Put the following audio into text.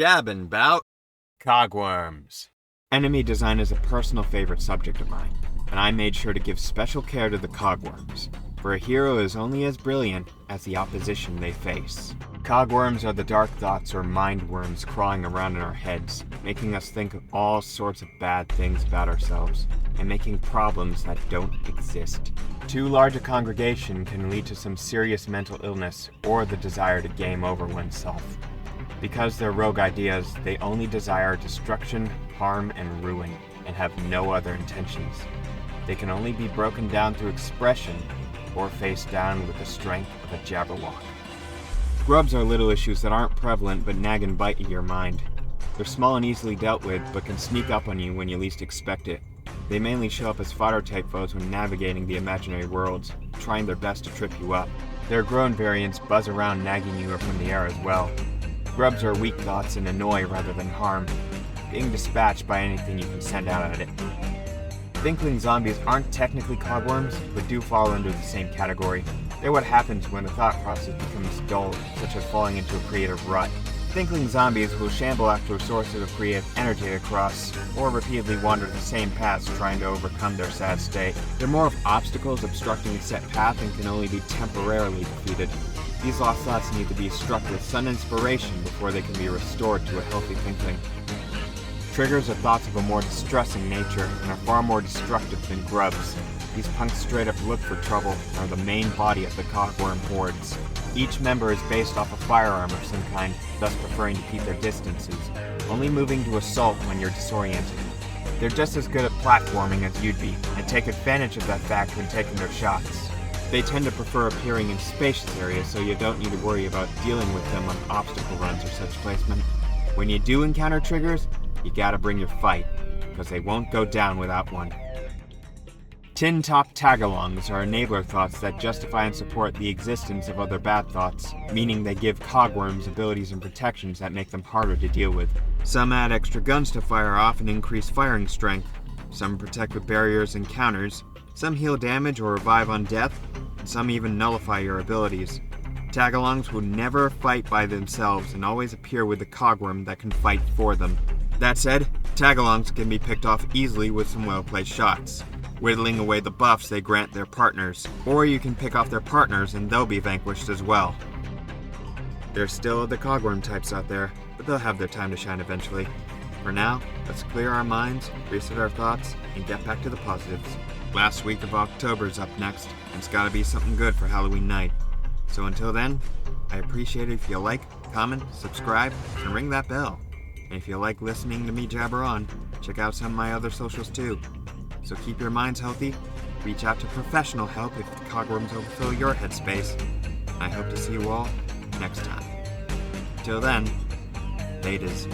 Jabby'n, Bout. Cogworms. Enemy design is a personal favorite subject of mine, and I made sure to give special care to the Cogworms, for a hero is only as brilliant as the opposition they face. Cogworms are the dark thoughts or mind worms crawling around in our heads, making us think of all sorts of bad things about ourselves, and making problems that don't exist. Too large a congregation can lead to some serious mental illness or the desire to game over oneself. Because they're rogue ideas, they only desire destruction, harm, and ruin, and have no other intentions. They can only be broken down through expression, or faced down with the strength of a Jabberwock. Grubs are little issues that aren't prevalent but nag and bite at your mind. They're small and easily dealt with, but can sneak up on you when you least expect it. They mainly show up as fodder-type foes when navigating the imaginary worlds, trying their best to trip you up. Their grown variants buzz around nagging you from the air as well. Grubs are weak thoughts and annoy rather than harm, being dispatched by anything you can send out at it. Thinkling zombies aren't technically cogworms, but do fall under the same category. They're what happens when the thought process becomes dull, such as falling into a creative rut. Thinkling zombies will shamble after sources of creative energy across, or repeatedly wander the same paths trying to overcome their sad state. They're more of obstacles obstructing a set path and can only be temporarily defeated. These lost thoughts need to be struck with some inspiration before they can be restored to a healthy thinking. Triggers are thoughts of a more distressing nature and are far more destructive than grubs. These punks straight up look for trouble and are the main body of the cogworm hordes. Each member is based off a firearm of some kind, thus preferring to keep their distances, only moving to assault when you're disoriented. They're just as good at platforming as you'd be, and take advantage of that fact when taking their shots. They tend to prefer appearing in spacious areas, so you don't need to worry about dealing with them on obstacle runs or such placement. When you do encounter triggers, you gotta bring your fight, because they won't go down without one. Tin-top tagalongs are enabler thoughts that justify and support the existence of other bad thoughts, meaning they give cogworms abilities and protections that make them harder to deal with. Some add extra guns to fire off and increase firing strength. Some protect with barriers and counters. Some heal damage or revive on death, and some even nullify your abilities. Tagalongs will never fight by themselves and always appear with a cogworm that can fight for them. That said, tagalongs can be picked off easily with some well-placed shots, whittling away the buffs they grant their partners, or you can pick off their partners and they'll be vanquished as well. There's still other cogworm types out there, but they'll have their time to shine eventually. For now, let's clear our minds, reset our thoughts, and get back to the positives. Last week of October is up next, and it's gotta be something good for Halloween night. So until then, I appreciate it if you like, comment, subscribe, and ring that bell. And if you like listening to me jabber on, check out some of my other socials too. So keep your minds healthy, reach out to professional help if the cogworms overfill your headspace, and I hope to see you all next time. Till then, laters.